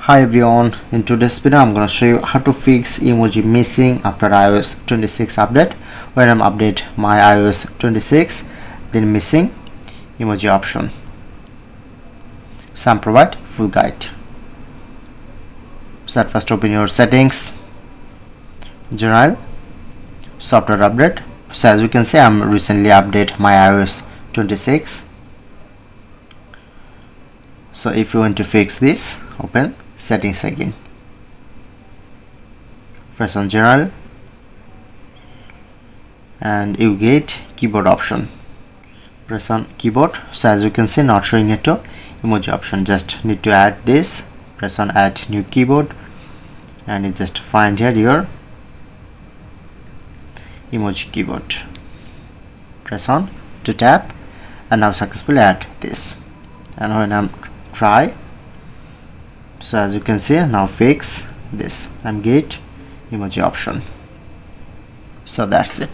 Hi everyone, in today's video I'm going to show you how to fix emoji missing after iOS 26 update. When I'm update my iOS 26, then missing emoji option. Some provide full guide. So at first open your settings, general, software update. So as you can see, I'm recently update my iOS 26. So if you want to fix this, open settings again, press on general and you get keyboard option. Press on keyboard. So as you can see, not showing it to emoji option, just need to add this. Press on add new keyboard and you just find here your emoji keyboard. Press on to tap and now successfully add this. And when I'm try, so as you can see, now fix this and get emoji option. So that's it.